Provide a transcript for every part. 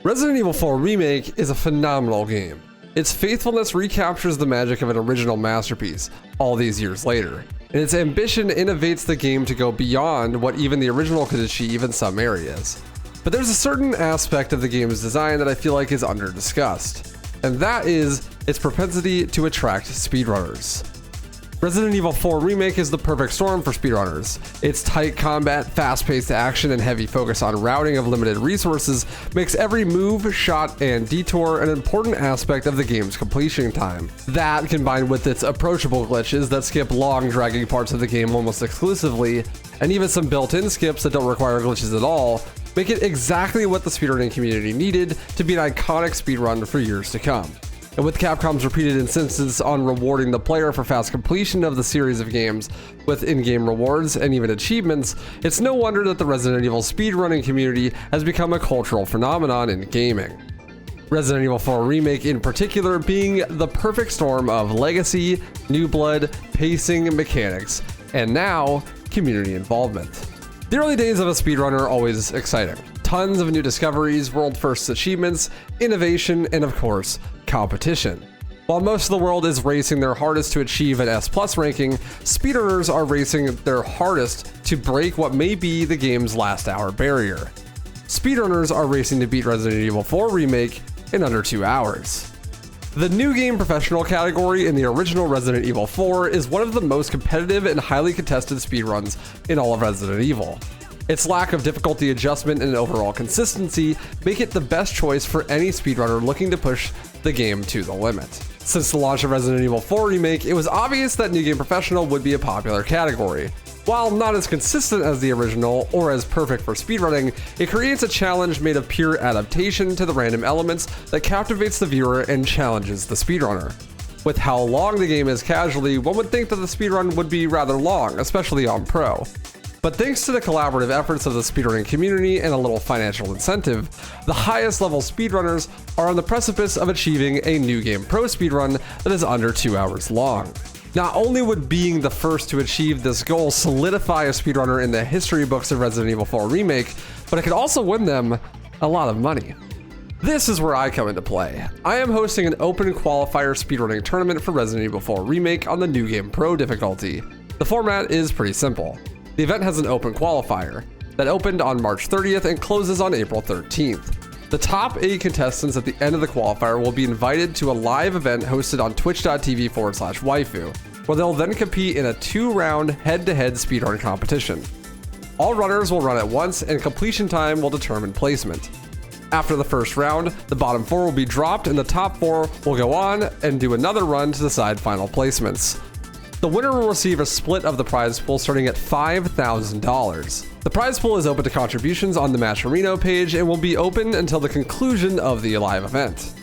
Resident Evil 4 Remake is a phenomenal game. Its faithfulness recaptures the magic of an original masterpiece all these years later, and its ambition innovates the game to go beyond what even the original could achieve in some areas. But there's a certain aspect of the game's design that I feel like is under-discussed, and that is its propensity to attract speedrunners. Resident Evil 4 Remake is the perfect storm for speedrunners. Its tight combat, fast-paced action, and heavy focus on routing of limited resources makes every move, shot, and detour an important aspect of the game's completion time. That, combined with its approachable glitches that skip long, dragging parts of the game almost exclusively, and even some built-in skips that don't require glitches at all, make it exactly what the speedrunning community needed to be an iconic speedrun for years to come. And with Capcom's repeated insistence on rewarding the player for fast completion of the series of games with in-game rewards and even achievements, it's no wonder that the Resident Evil speedrunning community has become a cultural phenomenon in gaming. Resident Evil 4 Remake in particular being the perfect storm of legacy, new blood, pacing, mechanics, and now, community involvement. The early days of a speedrunner are always exciting. Tons of new discoveries, world-first achievements, innovation, and of course, competition. While most of the world is racing their hardest to achieve an S+ ranking, speedrunners are racing their hardest to break what may be the game's last hour barrier. Speedrunners are racing to beat Resident Evil 4 Remake in under 2 hours. The new game professional category in the original Resident Evil 4 is one of the most competitive and highly contested speedruns in all of Resident Evil. Its lack of difficulty adjustment and overall consistency make it the best choice for any speedrunner looking to push the game to the limit. Since the launch of Resident Evil 4 Remake, it was obvious that New Game Professional would be a popular category. While not as consistent as the original or as perfect for speedrunning, it creates a challenge made of pure adaptation to the random elements that captivates the viewer and challenges the speedrunner. With how long the game is casually, one would think that the speedrun would be rather long, especially on Pro. But thanks to the collaborative efforts of the speedrunning community and a little financial incentive, the highest level speedrunners are on the precipice of achieving a New Game Pro speedrun that is under 2 hours long. Not only would being the first to achieve this goal solidify a speedrunner in the history books of Resident Evil 4 Remake, but it could also win them a lot of money. This is where I come into play. I am hosting an open qualifier speedrunning tournament for Resident Evil 4 Remake on the New Game Pro difficulty. The format is pretty simple. The event has an open qualifier that opened on March 30th and closes on April 13th. The top 8 contestants at the end of the qualifier will be invited to a live event hosted on twitch.tv/waifu, where they'll then compete in a 2-round head-to-head speedrun competition. All runners will run at once and completion time will determine placement. After the first round, the bottom 4 will be dropped and the top 4 will go on and do another run to decide final placements. The winner will receive a split of the prize pool starting at $5,000. The prize pool is open to contributions on the MachineGirl page and will be open until the conclusion of the live event.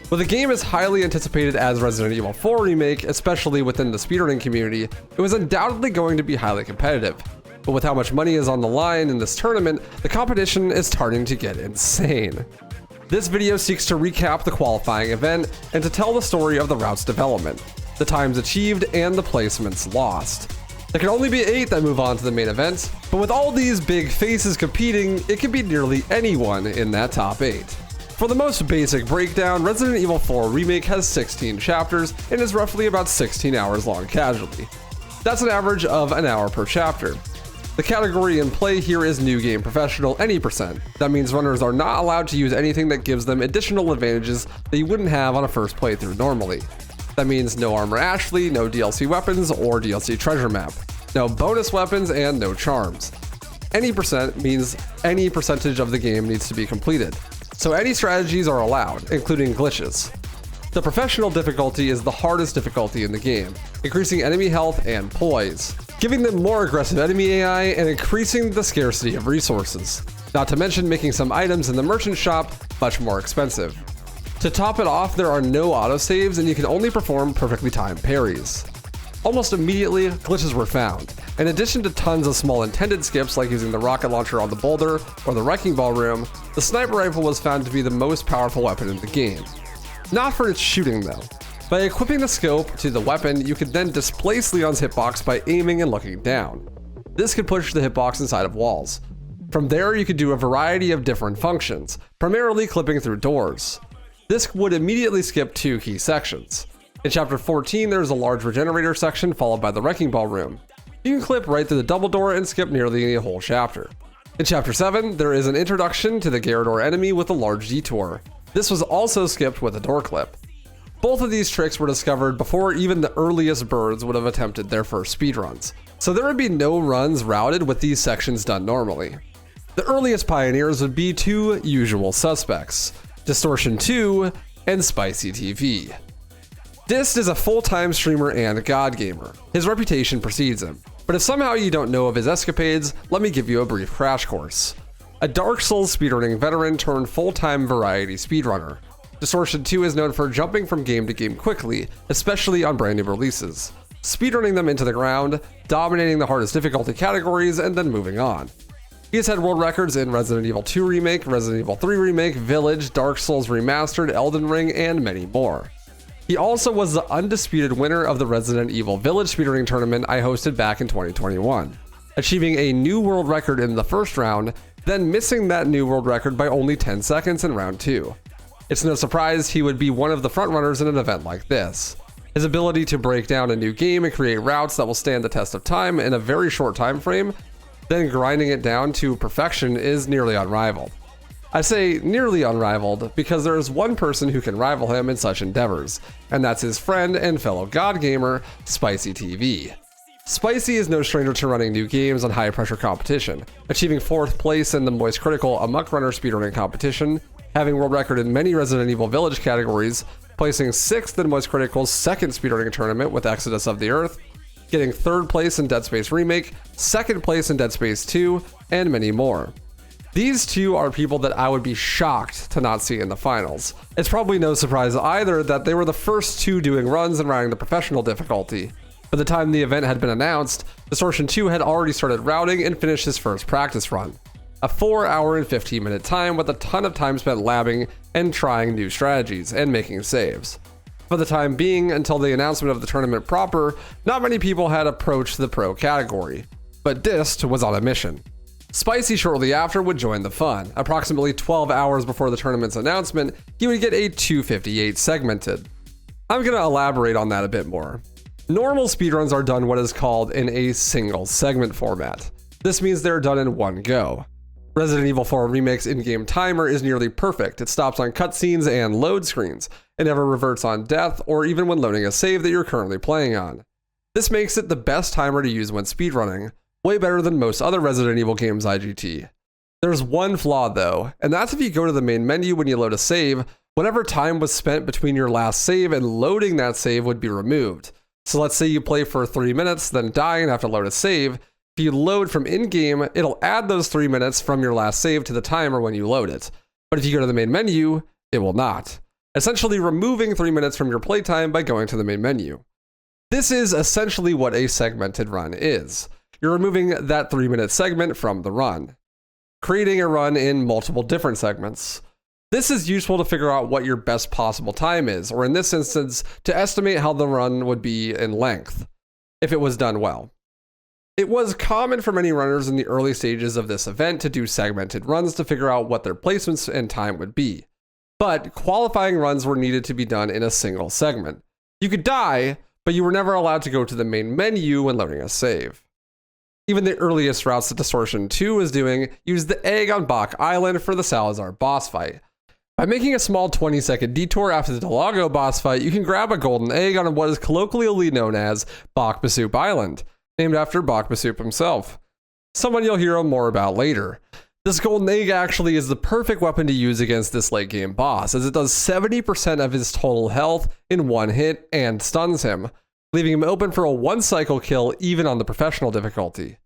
With a game as highly anticipated as Resident Evil 4 Remake, especially within the speedrunning community, it was undoubtedly going to be highly competitive. But with how much money is on the line in this tournament, the competition is starting to get insane. This video seeks to recap the qualifying event and to tell the story of the route's development, the times achieved, and the placements lost. There can only be 8 that move on to the main event, but with all these big faces competing, it can be nearly anyone in that top 8. For the most basic breakdown, Resident Evil 4 Remake has 16 chapters and is roughly about 16 hours long casually. That's an average of an hour per chapter. The category in play here is New Game Professional any %. That means runners are not allowed to use anything that gives them additional advantages that you wouldn't have on a first playthrough normally. That means no Armor Ashley, no DLC weapons or DLC treasure map, no bonus weapons, and no charms. Any % means any percentage of the game needs to be completed, so any strategies are allowed, including glitches. The professional difficulty is the hardest difficulty in the game, increasing enemy health and poise, giving them more aggressive enemy AI and increasing the scarcity of resources. Not to mention making some items in the merchant shop much more expensive. To top it off, there are no autosaves and you can only perform perfectly timed parries. Almost immediately, glitches were found. In addition to tons of small intended skips like using the rocket launcher on the boulder or the wrecking ball room, the sniper rifle was found to be the most powerful weapon in the game. Not for its shooting though. By equipping the scope to the weapon, you could then displace Leon's hitbox by aiming and looking down. This could push the hitbox inside of walls. From there, you could do a variety of different functions, primarily clipping through doors. This would immediately skip 2 key sections. In Chapter 14, there is a large regenerator section followed by the Wrecking Ball room. You can clip right through the double door and skip nearly the whole chapter. In Chapter 7, there is an introduction to the Garrador enemy with a large detour. This was also skipped with a door clip. Both of these tricks were discovered before even the earliest birds would have attempted their first speedruns, so there would be no runs routed with these sections done normally. The earliest pioneers would be 2 usual suspects, Distortion 2 and Spicy TV. Dist is a full-time streamer and god gamer. His reputation precedes him, but if somehow you don't know of his escapades, let me give you a brief crash course. A Dark Souls speedrunning veteran turned full-time variety speedrunner. Distortion 2 is known for jumping from game to game quickly, especially on brand new releases, speedrunning them into the ground, dominating the hardest difficulty categories, and then moving on. He has had world records in Resident Evil 2 Remake, Resident Evil 3 Remake, Village, Dark Souls Remastered, Elden Ring, and many more. He also was the undisputed winner of the Resident Evil Village speedrunning tournament I hosted back in 2021, achieving a new world record in the first round, then missing that new world record by only 10 seconds in round 2. It's no surprise he would be one of the frontrunners in an event like this. His ability to break down a new game and create routes that will stand the test of time in a very short time frame, then grinding it down to perfection, is nearly unrivaled. I say nearly unrivaled because there is one person who can rival him in such endeavors, and that's his friend and fellow god gamer, Spicy TV. Spicy is no stranger to running new games on high pressure competition, achieving 4th place in the Moist Critical Amok Runner speedrunning competition, having world record in many Resident Evil Village categories, placing 6th in Moist Critical's 2nd speedrunning tournament with Exodus of the Earth, getting 3rd place in Dead Space Remake, 2nd place in Dead Space 2, and many more. These 2 are people that I would be shocked to not see in the finals. It's probably no surprise either that they were the first 2 doing runs and routing the professional difficulty. By the time the event had been announced, Distortion 2 had already started routing and finished his first practice run. A 4-hour and 15-minute time with a ton of time spent labbing and trying new strategies and making saves. For the time being, until the announcement of the tournament proper, not many people had approached the pro category, but Dist was on a mission. Spicy shortly after would join the fun. Approximately 12 hours before the tournament's announcement, he would get a 258 segmented. I'm going to elaborate on that a bit more. Normal speedruns are done what is called in a single segment format. This means they're done in one go. Resident Evil 4 Remake's in-game timer is nearly perfect. It stops on cutscenes and load screens. It never reverts on death or even when loading a save that you're currently playing on. This makes it the best timer to use when speedrunning, way better than most other Resident Evil games IGT. There's one flaw though, and that's if you go to the main menu when you load a save, whatever time was spent between your last save and loading that save would be removed. So let's say you play for 3 minutes, then die and have to load a save. If you load from in-game, it'll add those 3 minutes from your last save to the timer when you load it. But if you go to the main menu, it will not. Essentially removing 3 minutes from your playtime by going to the main menu. This is essentially what a segmented run is. You're removing that 3-minute segment from the run, creating a run in multiple different segments. This is useful to figure out what your best possible time is, or in this instance, to estimate how the run would be in length, if it was done well. It was common for many runners in the early stages of this event to do segmented runs to figure out what their placements and time would be. But qualifying runs were needed to be done in a single segment. You could die, but you were never allowed to go to the main menu when loading a save. Even the earliest routes that Distortion 2 was doing used the egg on Bach Island for the Salazar boss fight. By making a small 20-second detour after the Delago boss fight, you can grab a golden egg on what is colloquially known as Bach Basoup Island, named after Bach Basoup himself, someone you'll hear more about later. This golden egg actually is the perfect weapon to use against this late game boss, as it does 70% of his total health in one hit and stuns him, leaving him open for a 1-cycle kill even on the professional difficulty.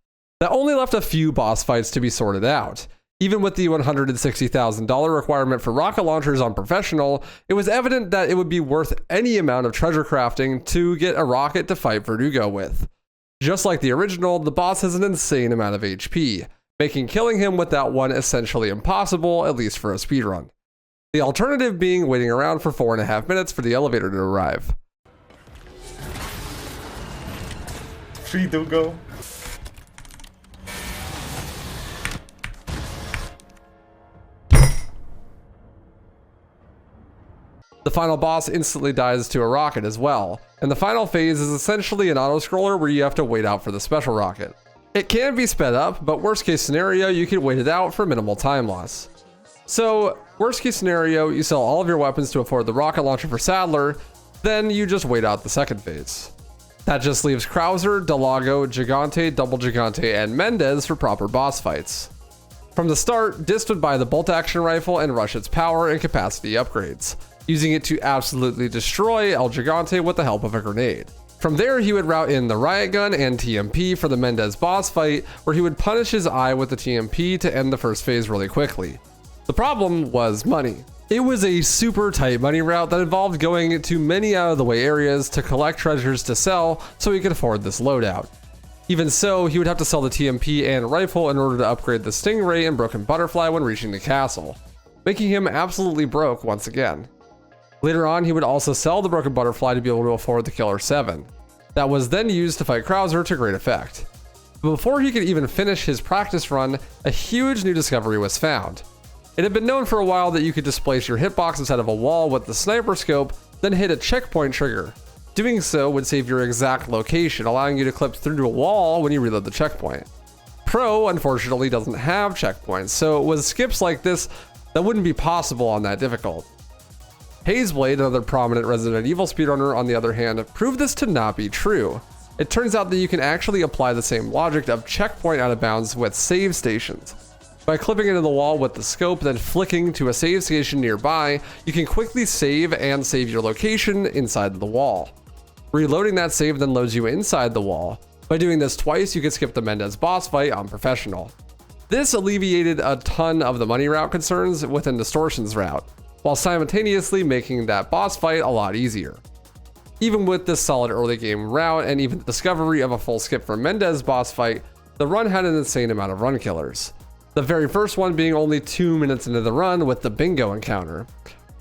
That only left a few boss fights to be sorted out. Even with the $160,000 requirement for rocket launchers on professional, it was evident that it would be worth any amount of treasure crafting to get a rocket to fight Verdugo with. Just like the original, the boss has an insane amount of HP, making killing him with that one essentially impossible, at least for a speedrun. The alternative being waiting around for 4.5 minutes for the elevator to arrive. 3, 2, go. The final boss instantly dies to a rocket as well, and the final phase is essentially an auto-scroller where you have to wait out for the special rocket. It can be sped up, but worst case scenario, you can wait it out for minimal time loss. So, worst case scenario, you sell all of your weapons to afford the rocket launcher for Saddler, then you just wait out the second phase. That just leaves Krauser, Delago, Gigante, Double Gigante, and Mendez for proper boss fights. From the start, Dist would buy the bolt-action rifle and rush its power and capacity upgrades, using it to absolutely destroy El Gigante with the help of a grenade. From there, he would route in the riot gun and TMP for the Mendez boss fight, where he would punish his eye with the TMP to end the first phase really quickly. The problem was money. It was a super tight money route that involved going to many out of the way areas to collect treasures to sell so he could afford this loadout. Even so, he would have to sell the TMP and rifle in order to upgrade the Stingray and Broken Butterfly when reaching the castle, making him absolutely broke once again. Later on, he would also sell the Broken Butterfly to be able to afford the Killer 7. That was then used to fight Krauser to great effect. But before he could even finish his practice run, a huge new discovery was found. It had been known for a while that you could displace your hitbox inside of a wall with the sniper scope, then hit a checkpoint trigger. Doing so would save your exact location, allowing you to clip through to a wall when you reload the checkpoint. Pro, unfortunately, doesn't have checkpoints, so it was skips like this that wouldn't be possible on that difficult. Hazeblade, another prominent Resident Evil speedrunner, on the other hand, proved this to not be true. It turns out that you can actually apply the same logic of checkpoint out of bounds with save stations. By clipping into the wall with the scope, then flicking to a save station nearby, you can quickly save and save your location inside the wall. Reloading that save then loads you inside the wall. By doing this twice, you can skip the Mendez boss fight on Professional. This alleviated a ton of the money route concerns within Distortion's route, while simultaneously making that boss fight a lot easier. Even with this solid early game route and even the discovery of a full skip for Mendez boss fight, the run had an insane amount of run killers. The very first one being only 2 minutes into the run with the bingo encounter.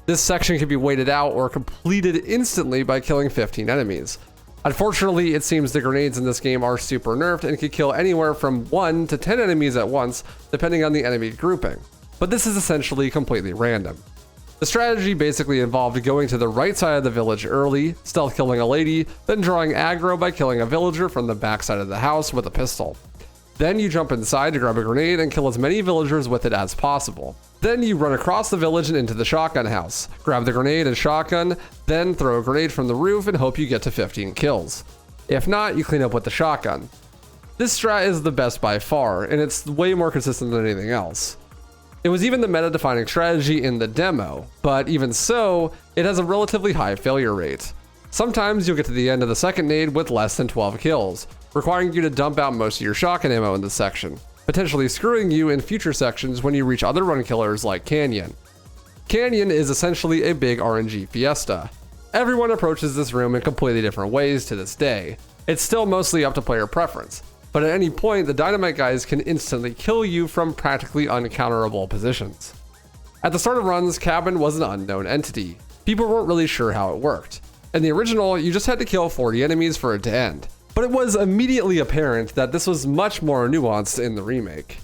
This section can be waited out or completed instantly by killing 15 enemies. Unfortunately, it seems the grenades in this game are super nerfed and can kill anywhere from 1 to 10 enemies at once, depending on the enemy grouping. But this is essentially completely random. The strategy basically involved going to the right side of the village early, stealth killing a lady, then drawing aggro by killing a villager from the back side of the house with a pistol. Then you jump inside to grab a grenade and kill as many villagers with it as possible. Then you run across the village and into the shotgun house, grab the grenade and shotgun, then throw a grenade from the roof and hope you get to 15 kills. If not, you clean up with the shotgun. This strat is the best by far, and it's way more consistent than anything else. It was even the meta-defining strategy in the demo, but even so, it has a relatively high failure rate. Sometimes you'll get to the end of the second nade with less than 12 kills, requiring you to dump out most of your shotgun ammo in this section, potentially screwing you in future sections when you reach other run killers like Canyon. Canyon is essentially a big RNG fiesta. Everyone approaches this room in completely different ways to this day. It's still mostly up to player preference, but at any point the dynamite guys can instantly kill you from practically uncounterable positions. At the start of runs, Cabin was an unknown entity. People weren't really sure how it worked. In the original, you just had to kill 40 enemies for it to end. But it was immediately apparent that this was much more nuanced in the remake.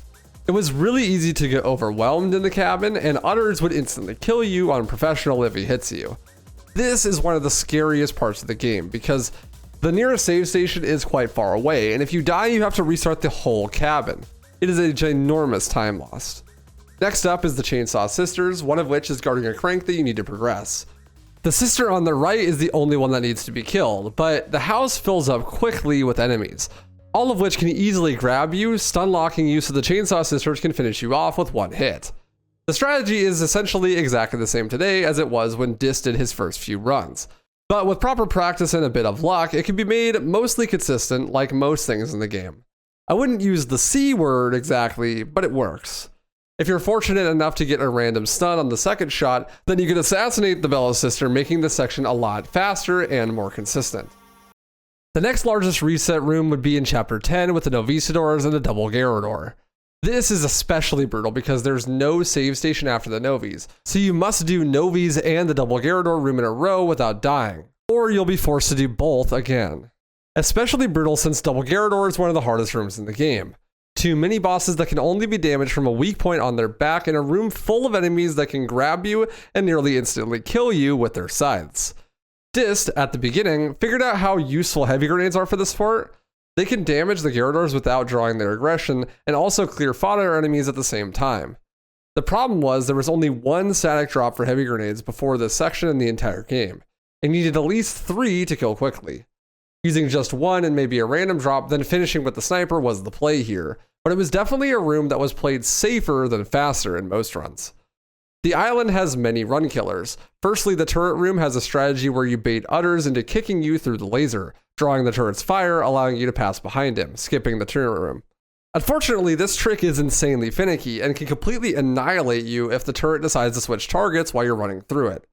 It was really easy to get overwhelmed in the cabin, and others would instantly kill you on Professional if he hits you. This is one of the scariest parts of the game, because the nearest save station is quite far away, and if you die you have to restart the whole cabin. It is a ginormous time lost. Next up is the Chainsaw Sisters, one of which is guarding a crank that you need to progress. The sister on the right is the only one that needs to be killed, but the house fills up quickly with enemies, all of which can easily grab you, stun locking you so the Chainsaw Sisters can finish you off with one hit. The strategy is essentially exactly the same today as it was when Dist did his first few runs. But with proper practice and a bit of luck, it can be made mostly consistent like most things in the game. I wouldn't use the C word exactly, but it works. If you're fortunate enough to get a random stun on the second shot, then you can assassinate the Bella sister, making this section a lot faster and more consistent. The next largest reset room would be in Chapter 10 with the Novicidors and the Double Garrador. This is especially brutal because there's no save station after the Novis, so you must do Novis and the Double Garrador room in a row without dying, or you'll be forced to do both again. Especially brutal since Double Garrador is one of the hardest rooms in the game. 2 mini-bosses that can only be damaged from a weak point on their back, and a room full of enemies that can grab you and nearly instantly kill you with their scythes. Dist, at the beginning, figured out how useful heavy grenades are for this fort. They can damage the Gyarados without drawing their aggression, and also clear fodder enemies at the same time. The problem was there was only 1 static drop for heavy grenades before this section in the entire game, and needed at least 3 to kill quickly. Using just 1 and maybe a random drop, then finishing with the sniper was the play here, but it was definitely a room that was played safer than faster in most runs. The island has many run killers. Firstly, the turret room has a strategy where you bait udders into kicking you through the laser, drawing the turret's fire, allowing you to pass behind him, skipping the turret room. Unfortunately, this trick is insanely finicky and can completely annihilate you if the turret decides to switch targets while you're running through it.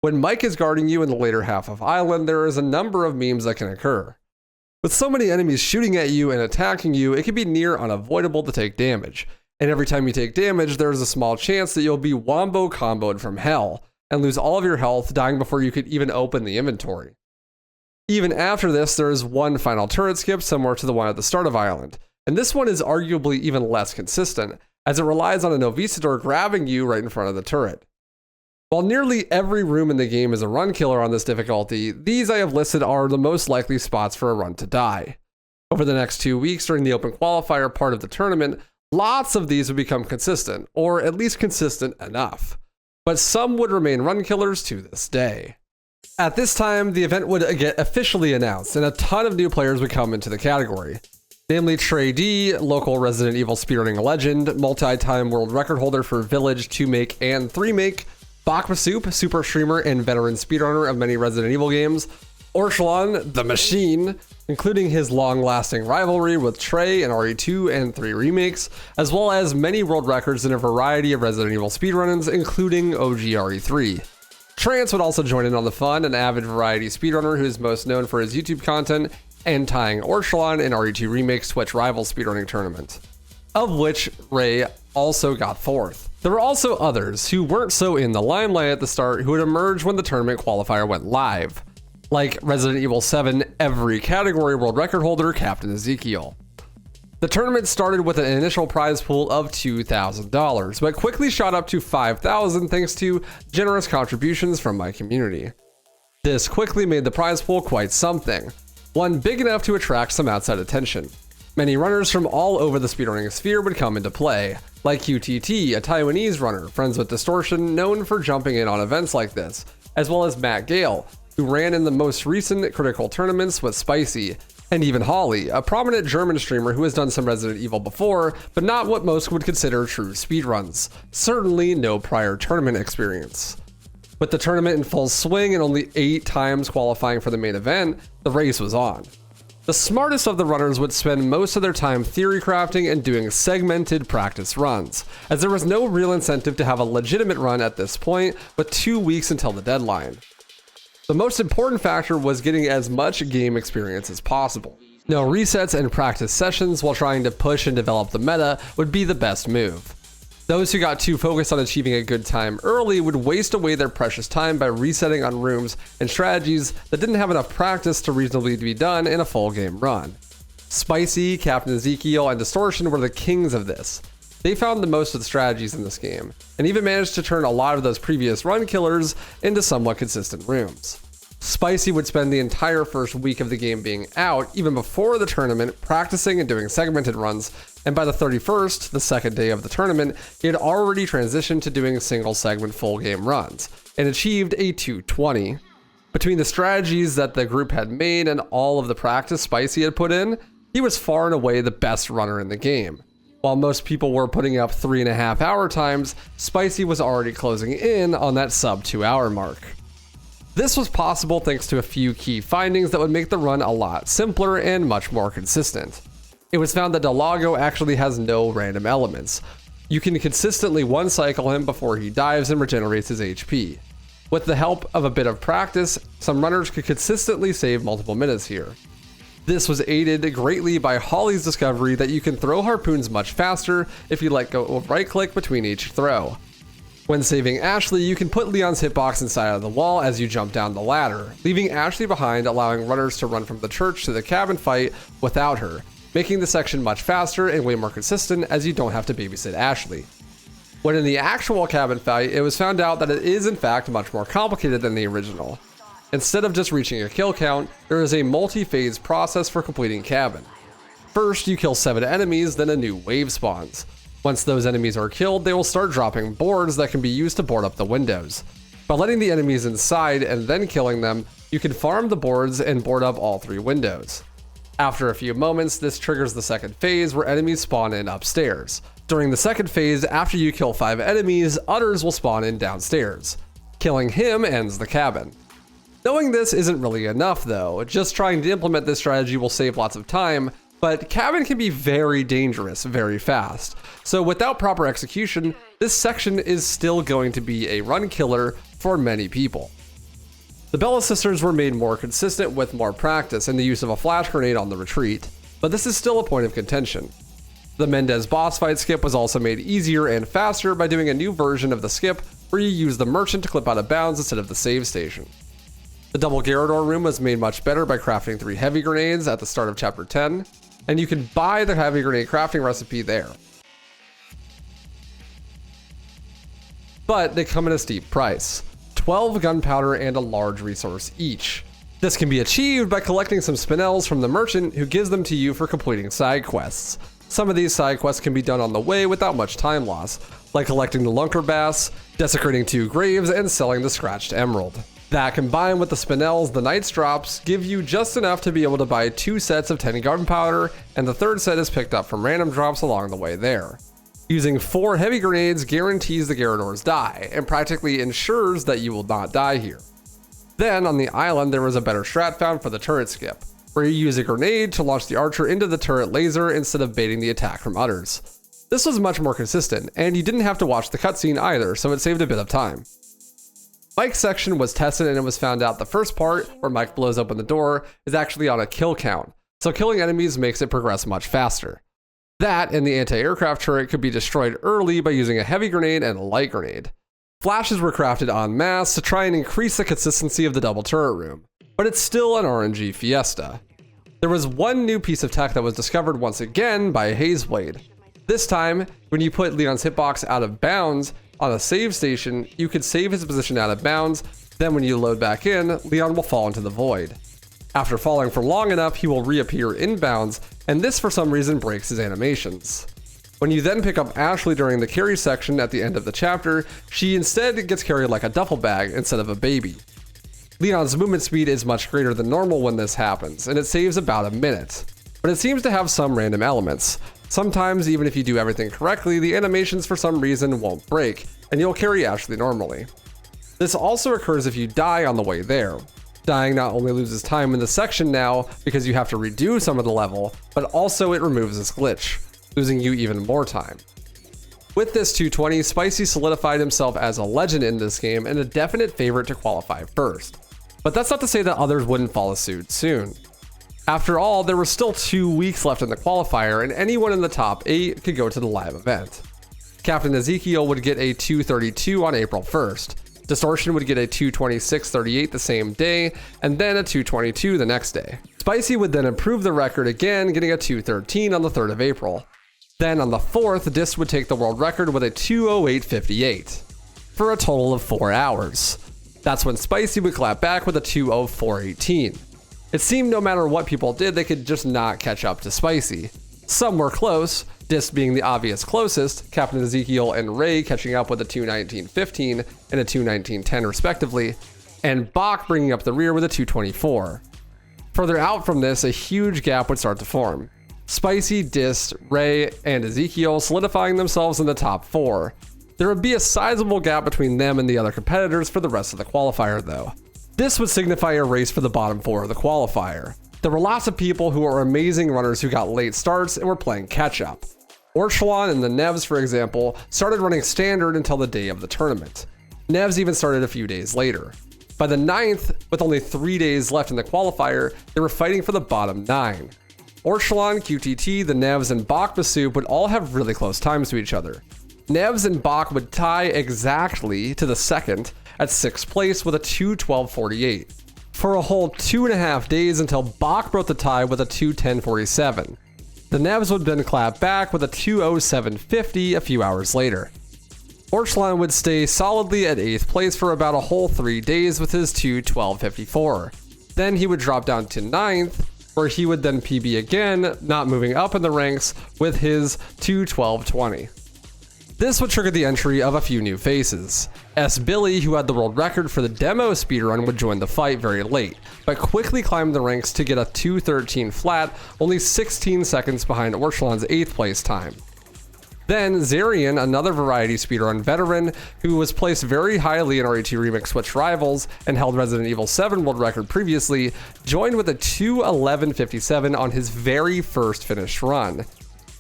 When Mike is guarding you in the later half of Island, there is a number of memes that can occur. With so many enemies shooting at you and attacking you, it can be near unavoidable to take damage. And every time you take damage, there is a small chance that you'll be wombo comboed from hell and lose all of your health, dying before you could even open the inventory. Even after this, there is one final turret skip similar to the one at the start of Island, and this one is arguably even less consistent, as it relies on a Novisador grabbing you right in front of the turret. While nearly every room in the game is a run killer on this difficulty, these I have listed are the most likely spots for a run to die. Over the next 2 weeks during the open qualifier part of the tournament, lots of these would become consistent, or at least consistent enough. But some would remain run killers to this day. At this time, the event would get officially announced, and a ton of new players would come into the category. Namely Trey D, local Resident Evil speedrunning legend, multi-time world record holder for Village, 2-make, and 3-make, Bakma Soup, super streamer and veteran speedrunner of many Resident Evil games, Orshalon, the Machine, including his long-lasting rivalry with Trey in RE2 and 3 remakes, as well as many world records in a variety of Resident Evil speedruns, including OG RE3. Trance would also join in on the fun, an avid variety speedrunner who is most known for his YouTube content and tying Orshalon in RE2 Remake's Twitch Rival speedrunning tournament, of which Ray also got 4th. There were also others who weren't so in the limelight at the start who would emerge when the tournament qualifier went live, like Resident Evil 7 every category world record holder Captain Ezekiel. The tournament started with an initial prize pool of $2,000, but quickly shot up to $5,000 thanks to generous contributions from my community. This quickly made the prize pool quite something, one big enough to attract some outside attention. Many runners from all over the speedrunning sphere would come into play, like QTT, a Taiwanese runner, friends with Distortion, known for jumping in on events like this, as well as Matt Gale, who ran in the most recent critical tournaments with Spicy, and even Holly, a prominent German streamer who has done some Resident Evil before, but not what most would consider true speedruns. Certainly no prior tournament experience. With the tournament in full swing and only 8 times qualifying for the main event, the race was on. The smartest of the runners would spend most of their time theory crafting and doing segmented practice runs, as there was no real incentive to have a legitimate run at this point, with 2 weeks until the deadline. The most important factor was getting as much game experience as possible. No resets and practice sessions while trying to push and develop the meta would be the best move. Those who got too focused on achieving a good time early would waste away their precious time by resetting on rooms and strategies that didn't have enough practice to reasonably be done in a full game run. Spicy, Captain Ezekiel, and Distortion were the kings of this. They found the most of the strategies in this game, and even managed to turn a lot of those previous run killers into somewhat consistent rooms. Spicy would spend the entire first week of the game being out, even before the tournament, practicing and doing segmented runs, and by the 31st, the second day of the tournament, he had already transitioned to doing single segment full game runs, and achieved a 220. Between the strategies that the group had made and all of the practice Spicy had put in, he was far and away the best runner in the game. While most people were putting up 3.5 hour times, Spicy was already closing in on that sub 2 hour mark. This was possible thanks to a few key findings that would make the run a lot simpler and much more consistent. It was found that Delago actually has no random elements. You can consistently one cycle him before he dives and regenerates his HP. With the help of a bit of practice, some runners could consistently save multiple minutes here. This was aided greatly by Holly's discovery that you can throw harpoons much faster if you let go of right click between each throw. When saving Ashley, you can put Leon's hitbox inside of the wall as you jump down the ladder, leaving Ashley behind, allowing runners to run from the church to the cabin fight without her, making the section much faster and way more consistent as you don't have to babysit Ashley. When in the actual cabin fight, it was found out that it is in fact much more complicated than the original. Instead of just reaching a kill count, there is a multi-phase process for completing cabin. First, you kill 7 enemies, then a new wave spawns. Once those enemies are killed, they will start dropping boards that can be used to board up the windows. By letting the enemies inside and then killing them, you can farm the boards and board up all 3 windows. After a few moments, this triggers the second phase where enemies spawn in upstairs. During the second phase, after you kill 5 enemies, others will spawn in downstairs. Killing him ends the cabin. Knowing this isn't really enough though, just trying to implement this strategy will save lots of time, but cabin can be very dangerous very fast. So without proper execution, this section is still going to be a run killer for many people. The Bella sisters were made more consistent with more practice and the use of a flash grenade on the retreat, but this is still a point of contention. The Mendez boss fight skip was also made easier and faster by doing a new version of the skip where you use the merchant to clip out of bounds instead of the save station. The double Garrador room was made much better by crafting 3 heavy grenades at the start of chapter 10, and you can buy the heavy grenade crafting recipe there. But they come at a steep price, 12 gunpowder and a large resource each. This can be achieved by collecting some spinels from the merchant who gives them to you for completing side quests. Some of these side quests can be done on the way without much time loss, like collecting the Lunker Bass, desecrating 2 graves, and selling the scratched emerald. That combined with the spinels the Knights drops give you just enough to be able to buy 2 sets of 10 gunpowder, and the 3rd set is picked up from random drops along the way there. Using 4 heavy grenades guarantees the Garradors die, and practically ensures that you will not die here. Then on the island there was a better strat found for the turret skip, where you use a grenade to launch the archer into the turret laser instead of baiting the attack from others. This was much more consistent, and you didn't have to watch the cutscene either, so it saved a bit of time. Mike's section was tested and it was found out the first part, where Mike blows open the door, is actually on a kill count, so killing enemies makes it progress much faster. That and the anti-aircraft turret could be destroyed early by using a heavy grenade and a light grenade. Flashes were crafted en masse to try and increase the consistency of the double turret room, but it's still an RNG fiesta. There was one new piece of tech that was discovered once again by Hazeblade. This time, when you put Leon's hitbox out of bounds on a save station, you could save his position out of bounds, then when you load back in, Leon will fall into the void. After falling for long enough, he will reappear in bounds, and this for some reason breaks his animations. When you then pick up Ashley during the carry section at the end of the chapter, she instead gets carried like a duffel bag instead of a baby. Leon's movement speed is much greater than normal when this happens, and it saves about a minute. But it seems to have some random elements. Sometimes, even if you do everything correctly, the animations for some reason won't break, and you'll carry Ashley normally. This also occurs if you die on the way there. Dying not only loses time in the section now, because you have to redo some of the level, but also it removes this glitch, losing you even more time. With this 220, Spicy solidified himself as a legend in this game and a definite favorite to qualify first. But that's not to say that others wouldn't follow suit soon. After all, there were still 2 weeks left in the qualifier, and anyone in the top 8 could go to the live event. Captain Ezekiel would get a 232 on April 1st. Distortion would get a 226.38 the same day, and then a 222 the next day. Spicy would then improve the record again, getting a 213 on the 3rd of April. Then on the 4th, Dist would take the world record with a 208.58, for a total of 4 hours. That's when Spicy would clap back with a 204.18. It seemed no matter what people did, they could just not catch up to Spicy. Some were close, Dist being the obvious closest, Captain Ezekiel and Ray catching up with a 219.15 and a 219.10 respectively, and Bach bringing up the rear with a 224. Further out from this, a huge gap would start to form. Spicy, Dist, Ray, and Ezekiel solidifying themselves in the top 4. There would be a sizable gap between them and the other competitors for the rest of the qualifier though. This would signify a race for the bottom 4 of the qualifier. There were lots of people who were amazing runners who got late starts and were playing catch up. Orchelon and the Nevs, for example, started running standard until the day of the tournament. Nevs even started a few days later. By the 9th, with only 3 days left in the qualifier, they were fighting for the bottom 9. Orchelon, QTT, the Nevs, and Bach Basu would all have really close times to each other. Nevs and Bach would tie exactly to the second at 6th place with a 212.48. For a whole 2.5 days until Bach broke the tie with a 210.47. The Nevs would then clap back with a 2:07.50 a few hours later. Orchlan would stay solidly at 8th place for about a whole 3 days with his 2:12.54. Then he would drop down to 9th, where he would then PB again, not moving up in the ranks, with his 2:12.20. This would trigger the entry of a few new faces. Billy, who had the world record for the demo speedrun, would join the fight very late, but quickly climbed the ranks to get a 2:13 flat, only 16 seconds behind Orchlan's 8th place time. Then Zarian, another variety speedrun veteran who was placed very highly in RET Remake Switch Rivals and held Resident Evil 7 world record previously, joined with a 2:11.57 on his very first finished run.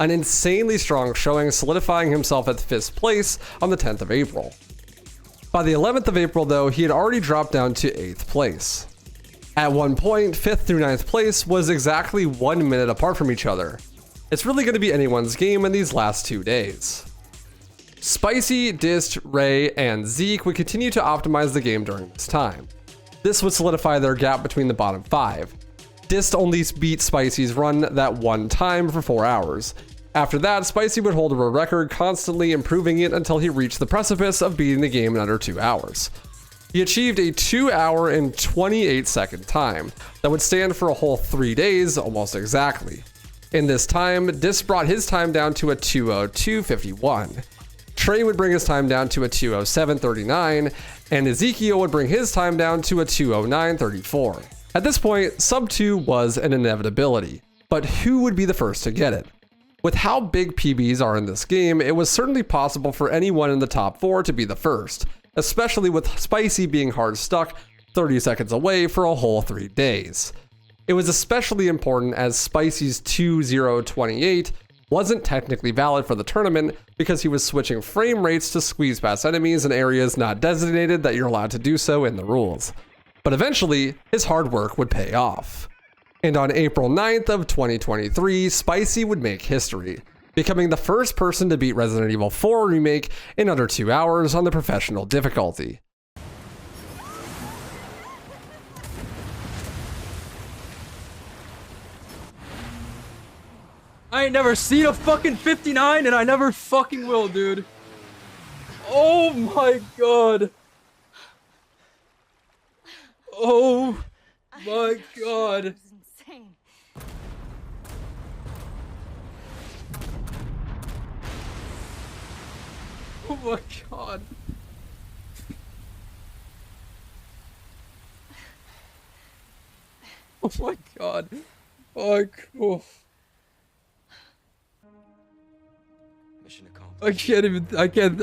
An insanely strong showing, solidifying himself at 5th place on the 10th of April. By the 11th of April though, he had already dropped down to 8th place. At one point, 5th through 9th place was exactly 1 minute apart from each other. It's really going to be anyone's game in these last 2 days. Spicy, Dist, Ray, and Zeke would continue to optimize the game during this time. This would solidify their gap between the bottom 5. Dist only beat Spicy's run that one time for 4 hours. After that, Spicy would hold a world record, constantly improving it until he reached the precipice of beating the game in under 2 hours. He achieved a 2 hour and 28 second time that would stand for a whole 3 days almost exactly. In this time, Dist brought his time down to a 2:02.51. Trey would bring his time down to a 2:07.39, and Ezekiel would bring his time down to a 2:09.34. At this point, sub 2 was an inevitability, but who would be the first to get it? With how big PBs are in this game, it was certainly possible for anyone in the top 4 to be the first, especially with Spicy being hard stuck 30 seconds away for a whole 3 days. It was especially important as Spicy's 2:0.28 wasn't technically valid for the tournament because he was switching frame rates to squeeze past enemies in areas not designated that you're allowed to do so in the rules. But eventually, his hard work would pay off. And on April 9th of 2023, Spicy would make history, becoming the first person to beat Resident Evil 4 Remake in under 2 hours on the professional difficulty. I ain't never seen a fucking 59 and I never fucking will, dude. Oh my god. Oh my god. Oh my god. Oh my god. Oh, cool. Mission accomplished.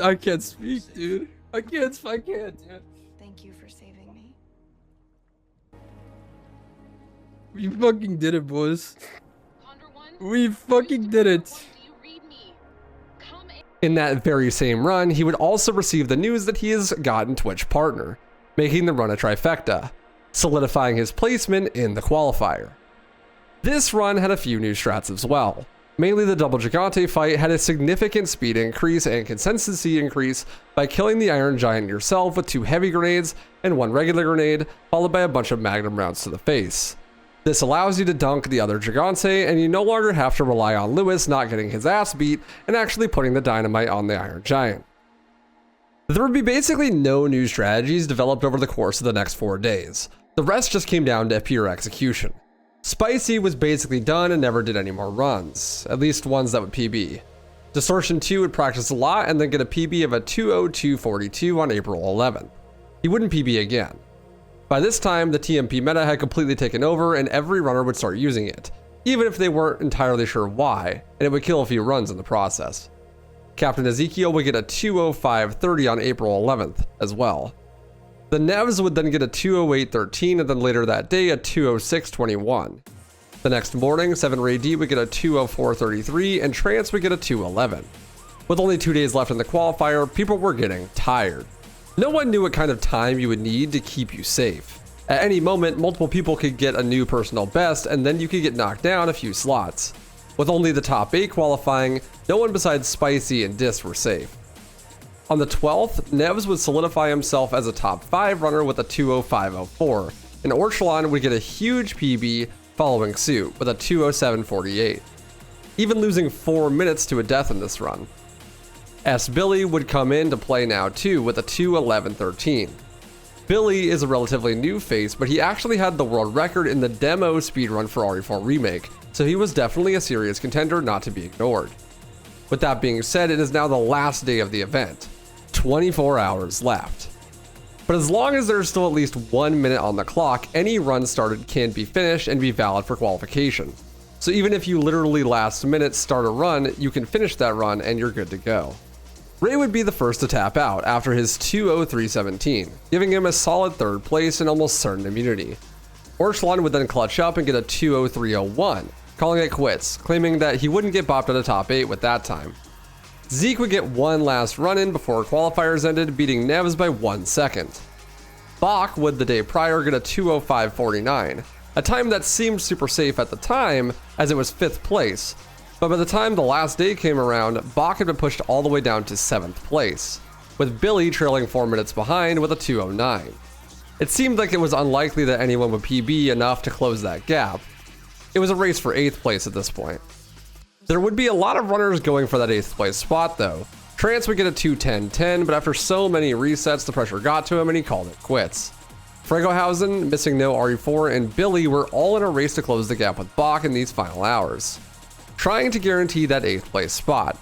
I can't speak, dude. I can't, dude. Thank you for saving me. We fucking did it, boys. We fucking did it. In that very same run, he would also receive the news that he has gotten Twitch partner, making the run a trifecta, solidifying his placement in the qualifier. This run had a few new strats as well. Mainly the double Gigante fight had a significant speed increase and consistency increase by killing the Iron Giant yourself with 2 heavy grenades and 1 regular grenade, followed by a bunch of magnum rounds to the face. This allows you to dunk the other Gigante, and you no longer have to rely on Lewis not getting his ass beat and actually putting the dynamite on the Iron Giant. There would be basically no new strategies developed over the course of the next 4 days. The rest just came down to pure execution. Spicy was basically done and never did any more runs, at least ones that would PB. Distortion 2 would practice a lot and then get a PB of a 2:02.42 on April 11th. He wouldn't PB again. By this time, the TMP meta had completely taken over and every runner would start using it, even if they weren't entirely sure why, and it would kill a few runs in the process. Captain Ezekiel would get a 2:05.30 on April 11th as well. The Nevs would then get a 2:08.13 and then later that day a 2:06.21. The next morning, 7 Ray D would get a 2:04.33 and Trance would get a 2:11. With only 2 days left in the qualifier, people were getting tired. No one knew what kind of time you would need to keep you safe. At any moment, multiple people could get a new personal best and then you could get knocked down a few slots. With only the top 8 qualifying, no one besides Spicy and Dis were safe. On the 12th, Nevs would solidify himself as a top 5 runner with a 2:05.04, and Orchlan would get a huge PB following suit with a 2:07.48. even losing 4 minutes to a death in this run. S. Billy would come in to play now too with a 2:11:13. Billy is a relatively new face, but he actually had the world record in the demo speedrun for RE4 Remake, so he was definitely a serious contender not to be ignored. With that being said, it is now the last day of the event. 24 hours left. But as long as there's still at least 1 minute on the clock, any run started can be finished and be valid for qualification. So even if you literally last minute start a run, you can finish that run and you're good to go. Ray would be the first to tap out after his 2:03:17, giving him a solid 3rd place and almost certain immunity. Orchlon would then clutch up and get a 2:03:01, calling it quits, claiming that he wouldn't get bopped at a top 8 with that time. Zeke would get one last run in before qualifiers ended, beating Nevs by 1 second. Bach would the day prior get a 2:05:49, a time that seemed super safe at the time as it was 5th place, but by the time the last day came around, Bach had been pushed all the way down to 7th place, with Billy trailing 4 minutes behind with a 2:09. It seemed like it was unlikely that anyone would PB enough to close that gap. It was a race for 8th place at this point. There would be a lot of runners going for that 8th place spot though. Trance would get a 2:10:10, but after so many resets, the pressure got to him and he called it quits. Fregohausen, Missing No RE4, and Billy were all in a race to close the gap with Bach in these final hours, trying to guarantee that 8th place spot.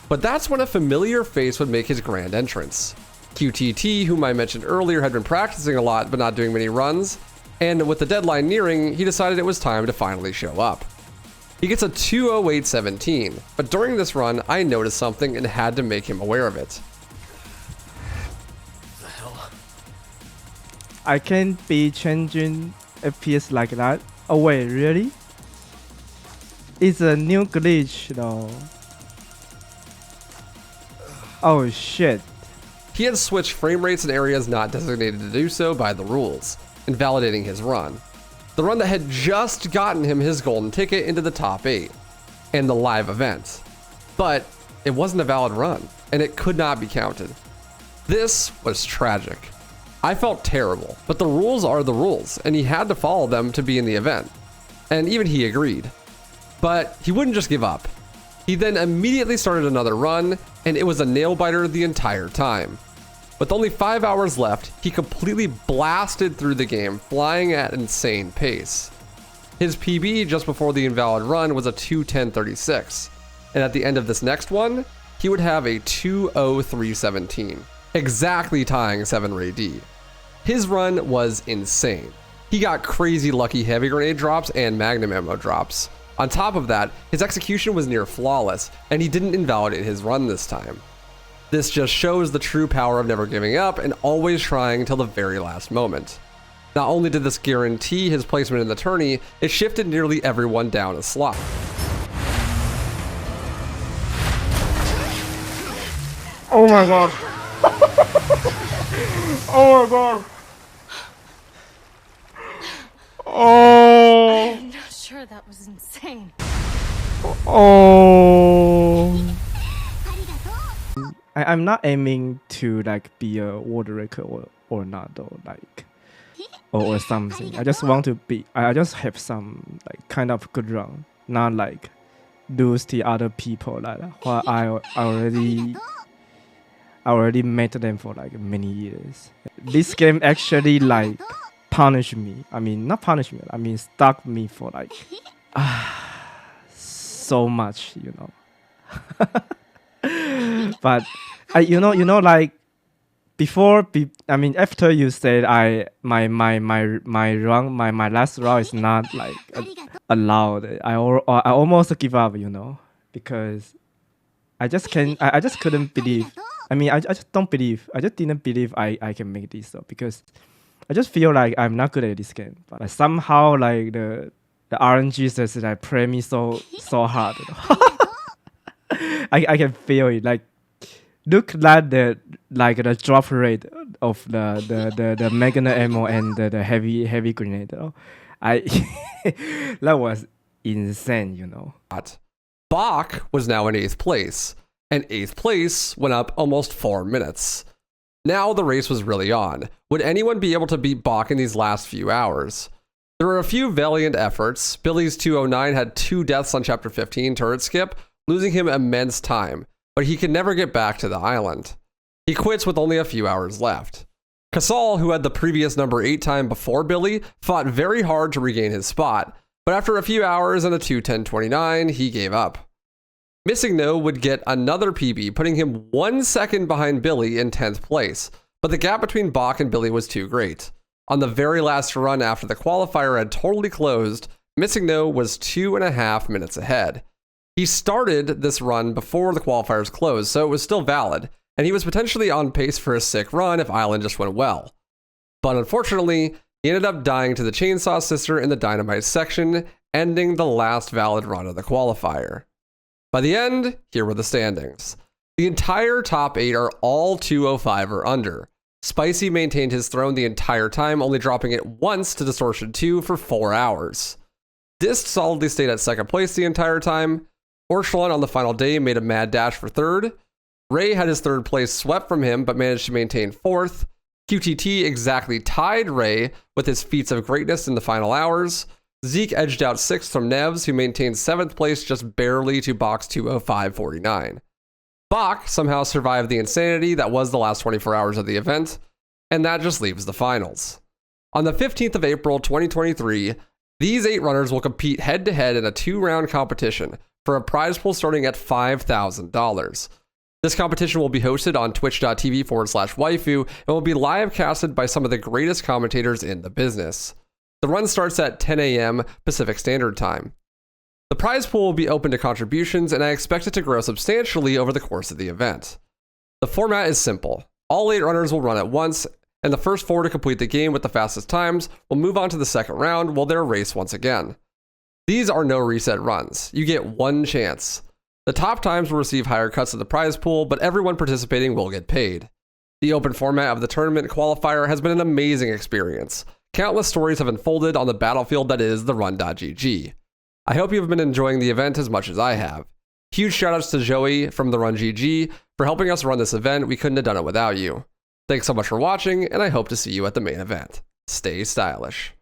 But that's when a familiar face would make his grand entrance. QTT, whom I mentioned earlier, had been practicing a lot but not doing many runs, and with the deadline nearing, he decided it was time to finally show up. He gets a 2:08:17, but during this run, I noticed something and had to make him aware of it. The hell? I can't be changing FPS like that. Oh wait, really? It's a new glitch though. Oh shit. He had switched frame rates in areas not designated to do so by the rules, invalidating his run. The run that had just gotten him his golden ticket into the top 8 and the live event. But it wasn't a valid run, and it could not be counted. This was tragic. I felt terrible, but the rules are the rules, and he had to follow them to be in the event. And even he agreed. But he wouldn't just give up. He then immediately started another run, and it was a nail biter the entire time. With only 5 hours left, he completely blasted through the game, flying at an insane pace. His PB just before the invalid run was a 2:10:36, and at the end of this next one, he would have a 2:03:17, exactly tying 7 Ray D. His run was insane. He got crazy lucky heavy grenade drops and magnum ammo drops. On top of that, his execution was near flawless, and he didn't invalidate his run this time. This just shows the true power of never giving up and always trying till the very last moment. Not only did this guarantee his placement in the tourney, it shifted nearly everyone down a slot. Oh my god. Oh my god. Oh. I'm not sure that was insane. Oh. I'm not aiming to like be a world record or not though, like or something. I just want to be. I just have some like kind of good run, not like lose the other people like what I already met them for like many years. This game actually like punished me. I mean not punish me. I mean stuck me for like so much, you know. But you know, like before, after you said my last round is not like allowed, I almost give up, you know, because I just couldn't believe. I just don't believe. I just didn't believe I can make this up because I just feel like I'm not good at this game. But somehow like the RNG says like play me so hard. I can feel it. Like look at the drop rate of the magnum ammo and the heavy grenade. That was insane, you know. Bach was now in 8th place, and 8th place went up almost 4 minutes. Now the race was really on. Would anyone be able to beat Bach in these last few hours? There were a few valiant efforts. Billy's 209 had 2 deaths on Chapter 15 turret skip, losing him immense time, but he could never get back to the island. He quits with only a few hours left. Casal, who had the previous number 8 time before Billy, fought very hard to regain his spot, but after a few hours and a 2:10:29, he gave up. Missing No would get another PB, putting him 1 second behind Billy in 10th place, but the gap between Bach and Billy was too great. On the very last run after the qualifier had totally closed, Missing No was 2.5 minutes ahead. He started this run before the qualifiers closed, so it was still valid, and he was potentially on pace for a sick run if Island just went well. But unfortunately, he ended up dying to the Chainsaw Sister in the Dynamite section, ending the last valid run of the qualifier. By the end, here were the standings. The entire top 8 are all 205 or under. Spicy maintained his throne the entire time, only dropping it once to Distortion 2 for 4 hours. Dist solidly stayed at second place the entire time. Orchelon on the final day made a mad dash for third. Ray had his third place swept from him, but managed to maintain fourth. QTT exactly tied Ray with his feats of greatness in the final hours. Zeke edged out 6th from Nevs, who maintained 7th place just barely to box 205.49. Bach somehow survived the insanity that was the last 24 hours of the event, and that just leaves the finals. On the 15th of April 2023, these 8 runners will compete head-to-head in a 2-round competition for a prize pool starting at $5,000. This competition will be hosted on twitch.tv/waifu and will be live casted by some of the greatest commentators in the business. The run starts at 10 a.m. Pacific Standard Time. The prize pool will be open to contributions, and I expect it to grow substantially over the course of the event. The format is simple. All 8 runners will run at once, and the first 4 to complete the game with the fastest times will move on to the second round while they're raced once again. These are no reset runs. You get 1 chance. The top times will receive higher cuts of the prize pool, but everyone participating will get paid. The open format of the tournament qualifier has been an amazing experience. Countless stories have unfolded on the battlefield that is the Run.gg. I hope you've been enjoying the event as much as I have. Huge shoutouts to Joey from the Run.gg for helping us run this event. We couldn't have done it without you. Thanks so much for watching, and I hope to see you at the main event. Stay stylish.